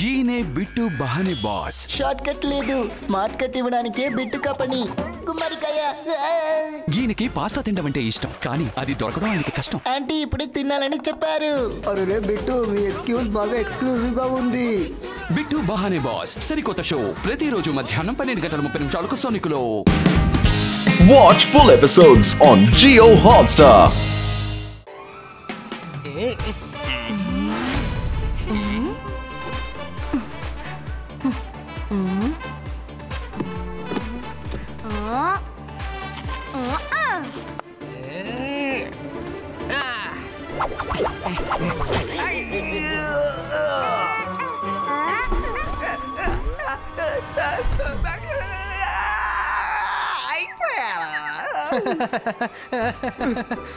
ఈయనే bit బహానే boss. Short cut లేదు, smart cut ఇవ్వడానికే bit company. గుమ్మడికాయ. ఈయనకి పాస్తా తినడం అంటే ఇష్టం, కానీ అది దొరకడం ఆయనకి కష్టం. ఆంటీ ఇప్పుడే తినాలని చెప్పారు. అరే బిట్టు, మీ ఎక్స్క్యూజ్ బాగా ఎక్స్క్లూజివ్ గా ఉంది. బిట్టు బహానే బాస్ సరికొత్త షో ప్రతిరోజు మధ్యాహ్నం 12:30 సోనికులో. Watch full episodes on Jio Hotstar.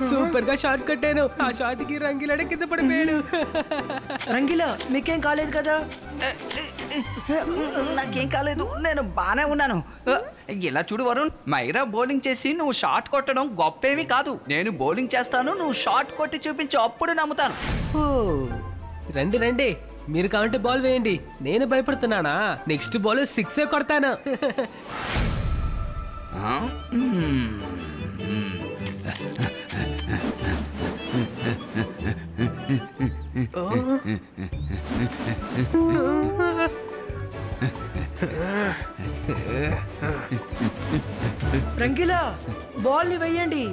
Super గా షార్ట్ కట్టాను. ఆ షార్ట్ కి రంగిలాడే కింద పడిపోయాడు. రంగిలా మీకేం కాలేదు కదా? నాకేం కాలేదు, నేను బానే ఉన్నాను. ఇలా చూడు వరుణ్, మైరా బౌలింగ్ చేసి నువ్వు షాట్ కొట్టడం గొప్పేమీ కాదు. నేను బౌలింగ్ చేస్తాను, నువ్వు షాట్ కొట్టి చూపించు, అప్పుడు నమ్ముతాను. రండి రండి, మీరు కావాలంటే బాల్ వేయండి. నేను భయపడుతున్నానా? నెక్స్ట్ బాల్ 6 కొడతాను. రంగిలా బాల్ ని వెయ్యండి.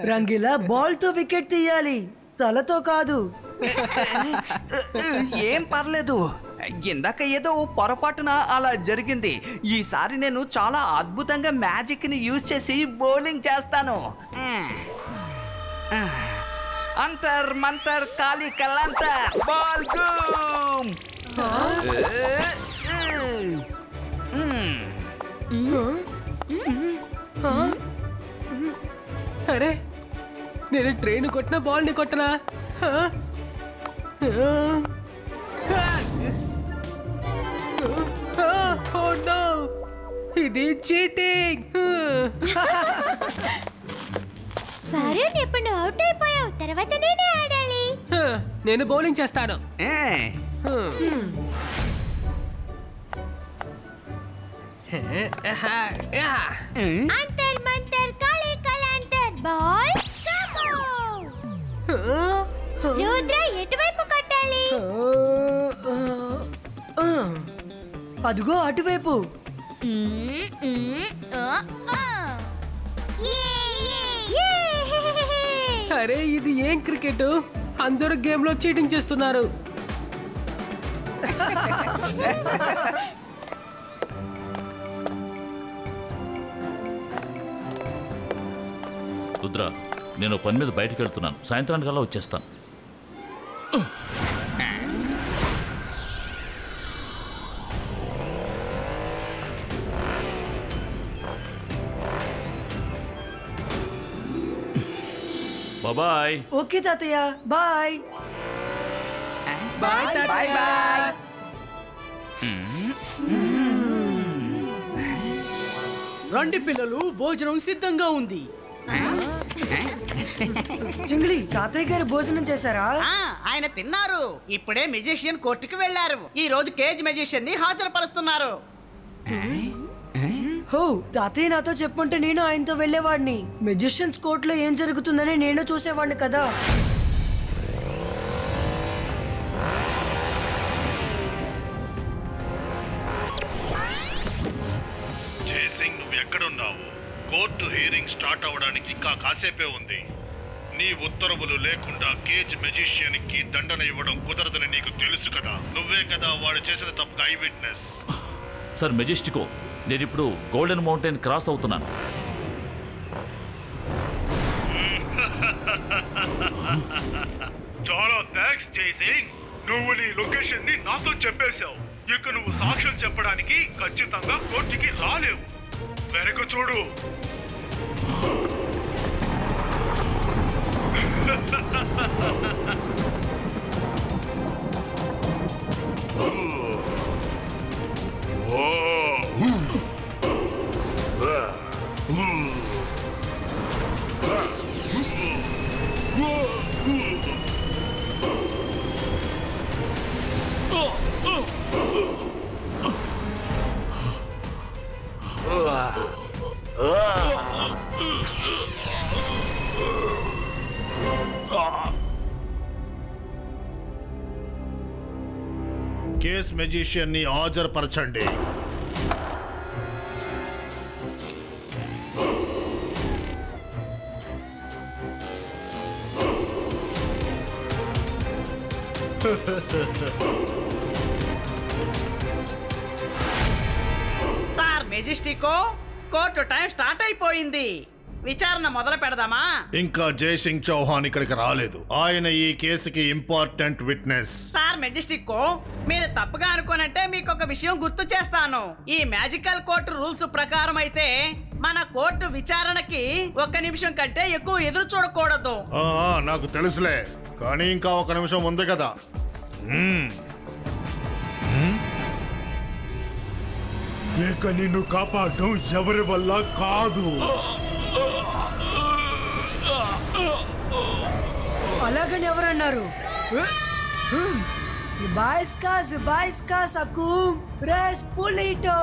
రంగిలా బాల్ తో వికెట్ తీయాలి, తలతో కాదు. ఏం పర్లేదు, ఇందాక ఏదో పొరపాటున అలా జరిగింది. ఈసారి నేను చాలా అద్భుతంగా మ్యాజిక్ ని యూజ్ చేసి బౌలింగ్ చేస్తాను. అంతర్ మంతర్ కాలి కలంతర్ బాల్ గూమ్. అరే, నేను ట్రైన్ కొట్టిన బాల్ ని కొట్టనా? ఇది చీటింగ్. వరుణ్ ఇప్పుడు అవుట్ అయిపోయావు, తర్వాత నేనే ఆడాలి. నేను బౌలింగ్ చేస్తాను. అంతర్ మంతర్ కాళీ కలాంతర్ బాల్ రుద్ర ఎటువైపు కొట్టాలి? అదుగో అటువైపు. అరే, ఇది ఏం క్రికెట్? అందరూ గేమ్ లో చీటింగ్ చేస్తున్నారు. రుద్ర, నేను పని మీద బయటకు వెళ్తున్నాను, సాయంత్రానికల్లా వచ్చేస్తాను. బాయ్. ఓకే తాతయ్య, బాయ్. Bye bye bye. రండి పిల్లలు, భోజనం సిద్ధంగా ఉంది. చింగిలి, తాతయ్య గారు భోజనం చేశారా? ఆయన తిన్నారు. ఇప్పుడే మెజిషియన్ కోర్టుకు వెళ్లారు. ఈ రోజు కేజ్ మెజిషియన్ ని హాజరుపరుస్తున్నారు. హో, తాతయ్య నాతో చెప్పుంటే నేను ఆయనతో వెళ్ళేవాడిని. మెజిషియన్స్ కోర్టులో ఏం జరుగుతుందని నేను చూసేవాడిని కదా. జయసింగ్, నువ్వు ఎక్కడున్నావు? కోర్టు హియరింగ్ స్టార్ట్ అవడానికి ఇంకా కాసేపే ఉంది. నీ ఉత్తర్వులు లేకుండా కేజ్ మెజిషియన్ కి దండన ఇవ్వడం కుదరదని నీకు తెలుసు కదా. నువ్వే కదా వాడు చేసిన తప్పుకు ఐ విట్నెస్. సార్ మెజెస్టికో, నేను ఇప్పుడు గోల్డెన్ మౌంటైన్ క్రాస్ అవుతున్నాను. చాలా థ్యాంక్స్ జయసింగ్, నువ్వు నీ లొకేషన్ ని నాతో చెప్పేశావు. ఇక నువ్వు సాక్ష్యం చెప్పడానికి ఖచ్చితంగా కోర్టుకి రాలేవు. వెనక చూడు. కేస్ మెజిషియన్ ని హాజరుపరచండి. సార్ మెజెస్టికో, కోర్టు టైం స్టార్ట్ అయిపోయింది. విచారణ మొదలు పెడదామా? ఇంకా జయసింగ్ చౌహాన్ ఇక్కడికి రాలేదు. ఆయన ఈ కేసుకి ఇంపార్టెంట్ విట్నెస్. సార్ మెజెస్టికో, మీరు తప్పుగా అనుకోనంటే మీకు ఒక విషయం గుర్తు చేస్తాను. ఈ మ్యాజికల్ కోర్టు రూల్స్ ప్రకారం అయితే మన కోర్టు విచారణకి 1 నిమిషం కంటే ఎక్కువ ఎదురు చూడకూడదు. నాకు తెలుసులే, కానీ ఇంకా 1 నిమిషం ఉంది కదా. ఇక నిన్ను కాపాడటం ఎవరి వల్ల కాదు. అలాగని ఎవరన్నారు? Ibaiska Sakum Respulito.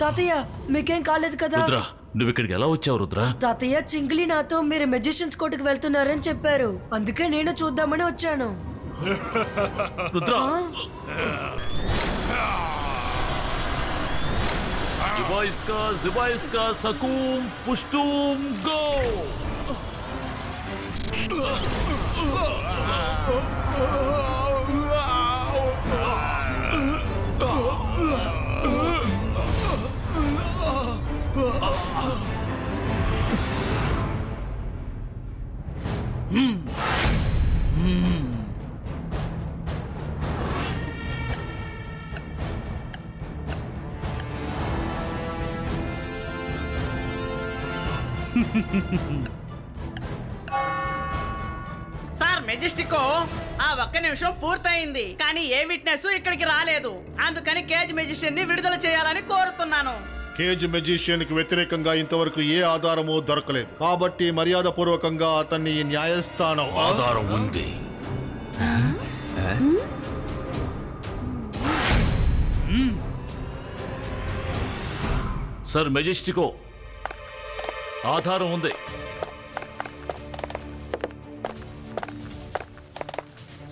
తాతయ్య మీకేం కాలేదు కదా? రుద్ర, నువ్వు ఇక్కడికి ఎలా వచ్చావు రుద్ర? తాతయ్య చింగిలి నాతో మీరు మెజిషియన్స్ కోర్టుకు వెళ్తున్నారని చెప్పారు, అందుకే నేను చూద్దామని వచ్చాను. Rudra, Zibaiska Sakum Pushtum Go! Sir మెజెస్టికో, ఆ 1 నిమిషం పూర్తయింది, కానీ ఏ విట్నెస్ ఇక్కడికి రాలేదు. అందుకని కేజ్ మెజిషియన్ ని విడుదల చేయాలని కోరుతున్నాను. కేజ్ మెజిషియన్ కి వ్యతిరేకంగా ఇంతవరకు ఏ ఆధారము దొరకలేదు, కాబట్టి మర్యాద పూర్వకంగా అతన్ని న్యాయస్థానం ఆధారం ఉంది. సార్ మెజెస్టికో, ఆధారం ఉంది.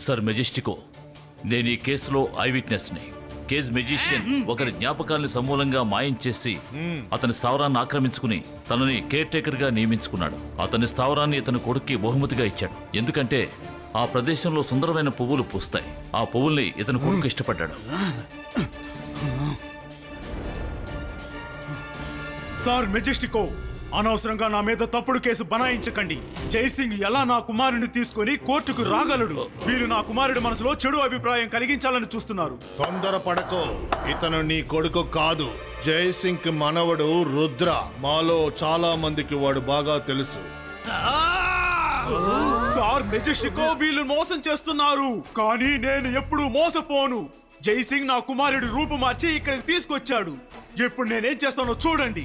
సార్ మెజెస్టికో, నేను ఈ కేసులో ఐ విట్నెస్ని. కేజ్ మెజిషియన్ ఒకరి జ్ఞాపకాల్ని సమూలంగా మాయం చేసి అతని స్థావరాన్ని ఆక్రమించుకుని తనని కేర్ టేకర్ గా నియమించుకున్నాడు. అతని స్థావరాన్ని ఇతని కొడుక్కి బహుమతిగా ఇచ్చాడు, ఎందుకంటే ఆ ప్రదేశంలో సుందరమైన పువ్వులు పూస్తాయి. ఆ పువ్వుల్ని ఇతని కొడుకు ఇష్టపడ్డాడు. సార్ మెజెస్టికో, అనవసరంగా నా మీద తప్పుడు కేసు బనాయించకండి. జైసింగ్ ఎలా నా కుమారుని తీసుకొని కోర్టుకు రాగలడు? వీరు నా కుమారుడి మనసులో చెడు అభిప్రాయం కలిగించాలని చూస్తున్నారు. తొందరపడకో, ఇతను నీ కొడుకు కాదు. జైసింగ్ కి మనవడు రుద్ర. మాలో చాలా మందికి వాడు బాగా తెలుసు. సార్ మెజెస్టికో, వీళ్ళు మోసం చేస్తున్నారు, కానీ నేను ఎప్పుడూ మోసపోను. జైసింగ్ నా కుమారుడి రూపు మార్చి ఇక్కడికి తీసుకొచ్చాడు. ఇప్పుడు నేనేం చేస్తానో చూడండి.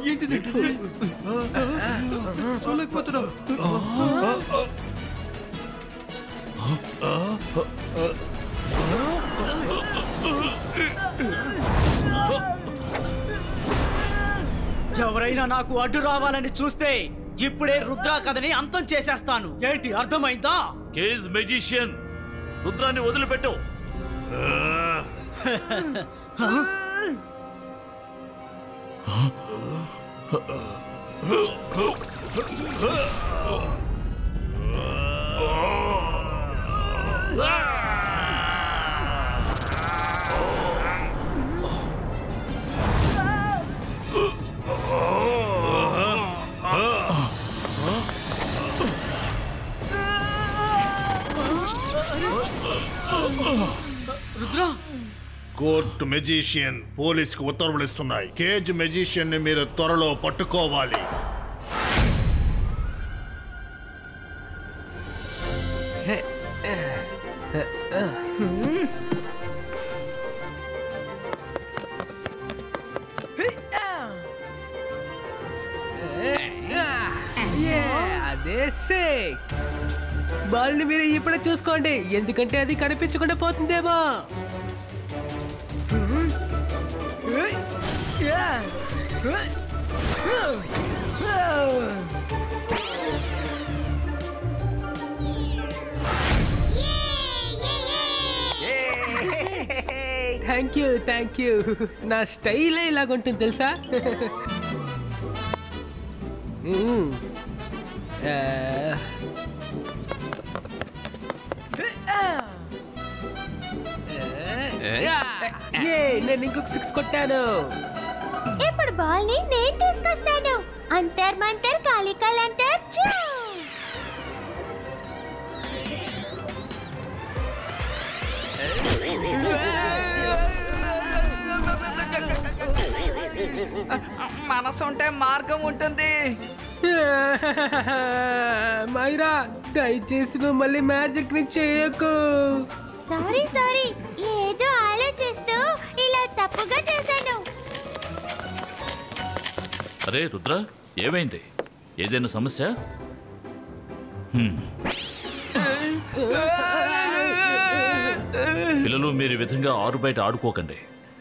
ఏంటిది? చూడలేకపోతున్నావు. ఎవరైనా నాకు అడ్డు రావాలని చూస్తే ఇప్పుడే రుద్రా కథని అంతం చేసేస్తాను. ఏంటి అర్థమైందా? కేజ్ మెజిషియన్, రుద్రాన్ని వదిలిపెట్టు. రుద్రా, కోర్టు మెజిషియన్ పోలీసుకు ఉత్తర్వులు ఇస్తున్నాయి. కేజ్ మెజిషియన్ ని మీరు త్వరలో పట్టుకోవాలి. అదే సిక్స్. బాల్ ని మీరు ఇప్పుడే చూసుకోండి, ఎందుకంటే అది కనిపించకుండా పోతుందేమో. Thank you. నా స్టైల్ ఇలాగుంటుంది తెలుసా? నేను ఇంకొక 6 కొట్టాను. ఇప్పుడు బాల్ ని నేను తీసుకొస్తాను. అంతర్ మంతర్ కాలికల్ అంతర్ చూ. మనసు ఉంటే మార్గం ఉంటుంది. మైరా, దయచేసి నువ్వు మళ్ళీ మ్యాజిక్ ని చేయకు. సారీ, ఏదో ఆలోచిస్తూ ఇలా తప్పుగా చేశాను. అరే రుద్ర, ఏమైంది? ఏదైనా సమస్య? పిల్లలు, మీరు ఈ విధంగా ఆరు బయట ఆడుకోకండి,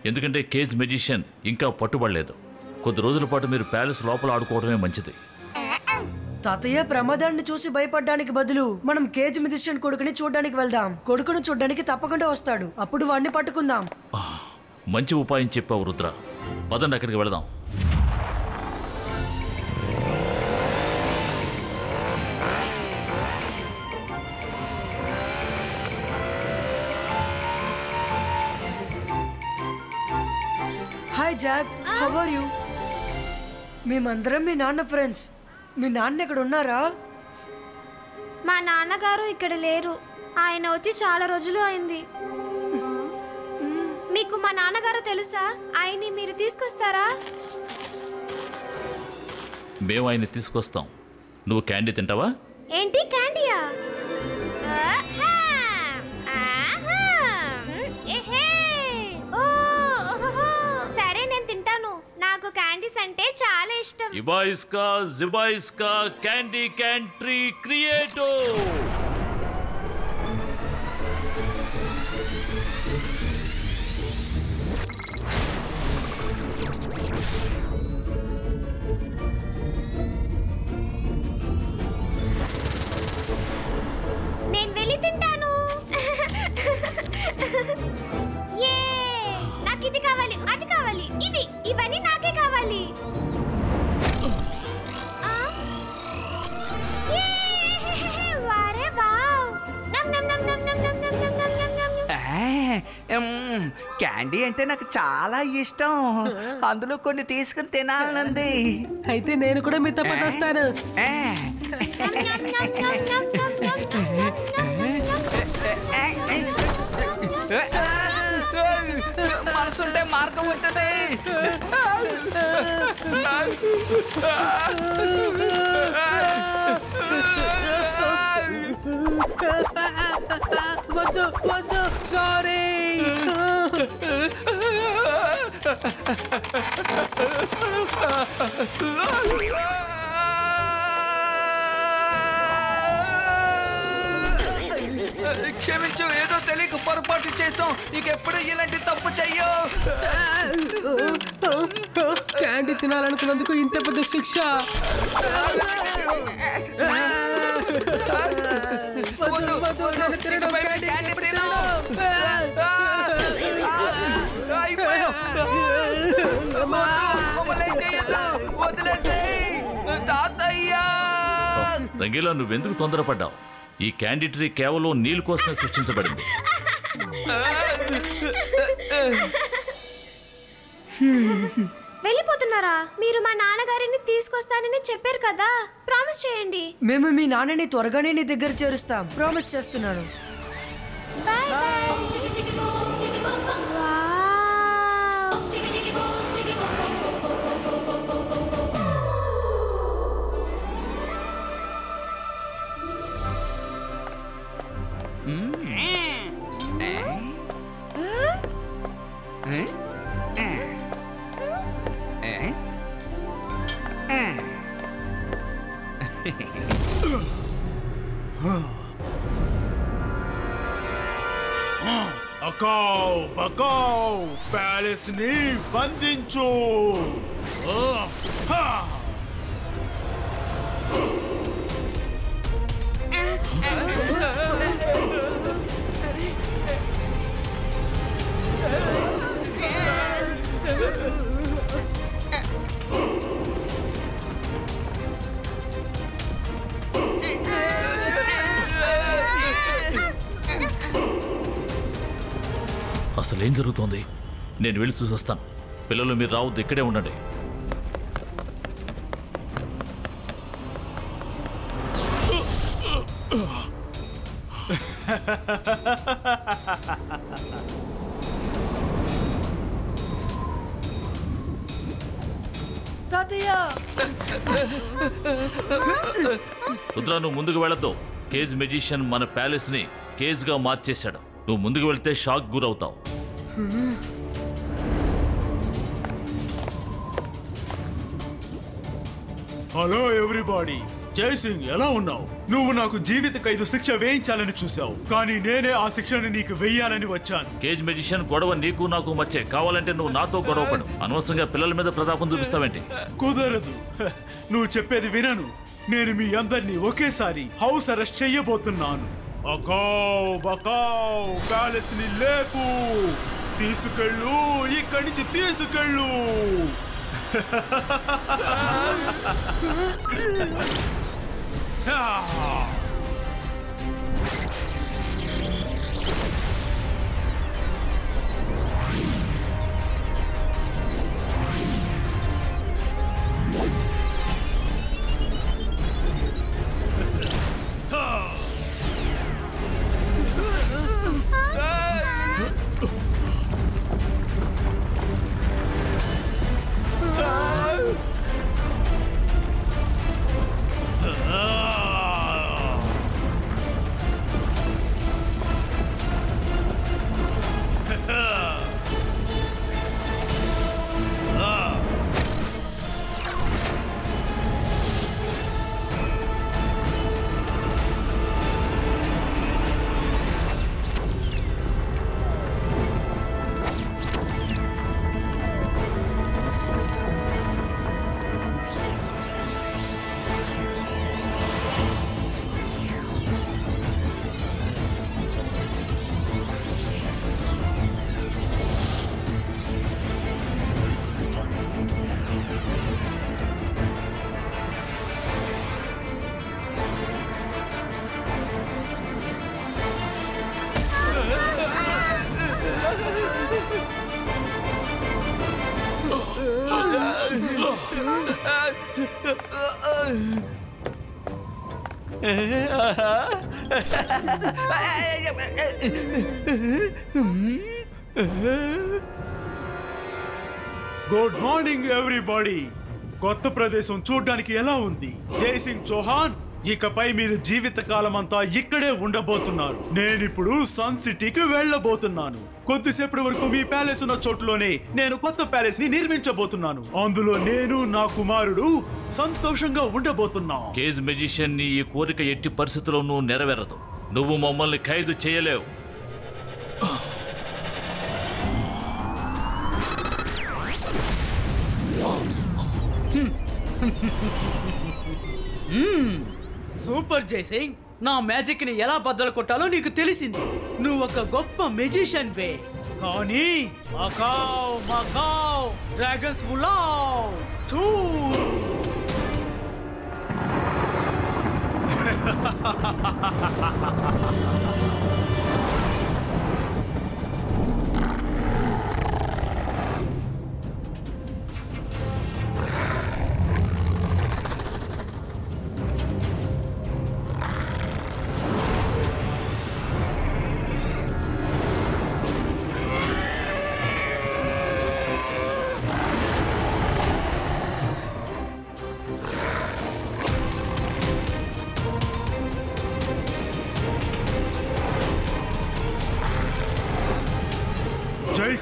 ఎందుకంటే కేజ్ మెజిషియన్ ఇంకా పట్టుబడలేదు. కొద్ది రోజుల పాటు మీరు ప్యాలెస్ లోపల ఆడుకోవడమే మంచిది. తాతయ్య, ప్రమాదాన్ని చూసి భయపడడానికి బదులు మనం కేజ్ మెజిషియన్ కొడుకుని చూడడానికి వెళ్దాం. కొడుకును చూడడానికి తప్పకుండా వస్తాడు, అప్పుడు వాడిని పట్టుకుందాం. మంచి ఉపాయం చెప్పావు రుద్ర. పదండి, అక్కడికి వెళదాం. Hi Jack, how are you? మేమందరం మీ నాన్న ఫ్రెండ్స్. మీ నాన్న ఇక్కడ ఉన్నారా? మా నాన్నగారు ఇక్కడ లేరు. ఆయన వచ్చి చాలా రోజులు అయింది. మీకు మా నాన్నగారు తెలుసా? ఆయన్ని మీరు తీసుకొస్తారా? మేము ఆయన్ని తీసుకొస్తాం. నువ్వు క్యాండీ తింటావా? ఏంటి, క్యాండీయా? సరే, నేను తింటాను. నాకు క్యాండీస్ అంటే చాలా ఇష్టం. ఇబాయిస్కా జిబాయిస్కా క్యాండీ క్యాంట్రీ క్రియేటో. నేను వెళ్ళి తింటాను. నాకు ఇది కావాలి, అది కావాలి, ఇవన్నీ నాకే కావాలి. క్యాండీ అంటే నాకు చాలా ఇష్టం. అందులో కొన్ని తీసుకుని తినాలనుంది. అయితే నేను కూడా మీతో పాటు వస్తాను. మనసుంటే మార్గం ఉంటుంది. వద్దు, సారీ. క్షమించు, ఏదో తెలియక పొరపాటు చేసాం. ఇంకెప్పుడు ఇలాంటి తప్పు చెయ్యో. క్యాండీ తినాలనుకున్నందుకు ఇంత పెద్ద శిక్ష. రంగీలా, నువ్వెందుకు తొందరపడ్డావు? ఈ క్యాండీ ట్రీ కేవలం నీళ్ళ కోసమే సృష్టించబడింది. వెళ్ళిపోతున్నారా? మీరు మా నాన్నగారిని తీసుకొస్తానని చెప్పారు కదా, ప్రామిస్ చేయండి. మేము మీ నాన్నని త్వరగానే నీ దగ్గర చేరుస్తాం, ప్రామిస్ చేస్తున్నాను. అకావ్ బకావ్ ప్యాలెస్ ని బంధించు. అసలేం జరుగుతోంది? నేను వెళ్ళి చూసొస్తాను. పిల్లలు మీరు రావద్దు, ఇక్కడే ఉండండి. రుద్ర, నువ్వు ముందుకు వెళ్ళొద్దు. కేజ్ మెజిషియన్ మన ప్యాలెస్ ని కేజ్ గా మార్చేశాడు. నువ్వు ముందుకు వెళ్తే షాక్ గురవుతావు. హలో ఎవ్రీబాడీ, జైసింగ్ ఎలా ఉన్నావు? నువ్వు నాకు జీవిత ఖైదు శిక్ష వేయించాలని చూసావు, కానీ నేనే ఆ శిక్షను నీకు వెయ్యాలని వచ్చాను. కేజ్ మెజిషియన్ గొడవ నీకు నాకు మధ్య. కావాలంటే నువ్వు నాతో గొడవపడు. అనవసరంగా పిల్లల మీద ప్రతాపం చూపిస్తావేంటి? కుదరదు. నువ్వు చెప్పేది వినను. నేను మీ అందరినీ ఒకేసారి హౌస్ అరెస్ట్ చెయ్యబోతున్నాను. అకావ్ బకావ్ ప్యాలెస్ ని లేపు, తీసుకెళ్ళు, ఇక్కడి నుంచి తీసుకెళ్ళు. Good morning everybody. కొత్త ప్రదేశం చూడడానికి ఎలా ఉంది? జైసింగ్ చౌహాన్, ఇకపై మీరు జీవితకాలం అంతా ఇక్కడే ఉండబోతున్నారు. నేనిప్పుడు సన్ సిటీకి వెళ్ళబోతున్నాను. కొద్దిసేపటి వరకు మీ ప్యాలెస్ ఉన్న చోట్లోనే నేను కొత్త ప్యాలెస్ ని నిర్మించబోతున్నాను. అందులో నేను, నా కుమారుడు సంతోషంగా ఉండబోతున్నాం. కేజ్ మెజిషియన్ ని ఈ కోరిక ఎట్టి పరిస్థితుల్లోనూ నెరవేరదు. నువ్వు మమ్మల్ని ఖైదు చేయలేవు. సూపర్ జైసింగ్, నా మ్యాజిక్ ని ఎలా బద్దలు కొట్టాలో నీకు తెలిసింది. నువ్వు ఒక గొప్ప మెజిషియన్ వే. కానీ మకావ్ మకావ్ డ్రాగన్స్ ఉలావ్ చూ.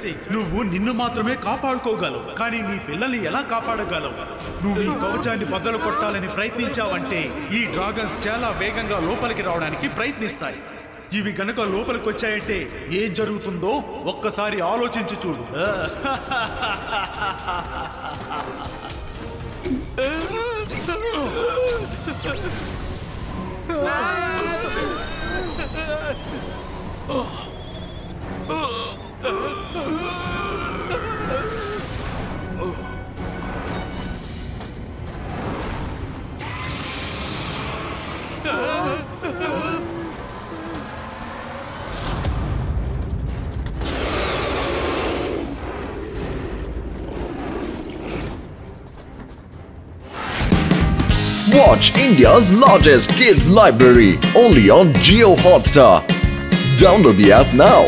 జైసింగ్, నువ్వు నిన్ను మాత్రమే కాపాడుకోగలవు, కానీ నీ పిల్లల్ని ఎలా కాపాడగలవు? నువ్వు ఈ కవచాన్ని బద్దలు కొట్టాలని ప్రయత్నించావంటే ఈ డ్రాగన్స్ చాలా వేగంగా లోపలికి రావడానికి ప్రయత్నిస్తాయి. ఇవి గనక లోపలికి వచ్చాయంటే ఏం జరుగుతుందో ఒక్కసారి ఆలోచించి చూడు. Watch India's largest kids library only on Jio Hotstar. Download the app now.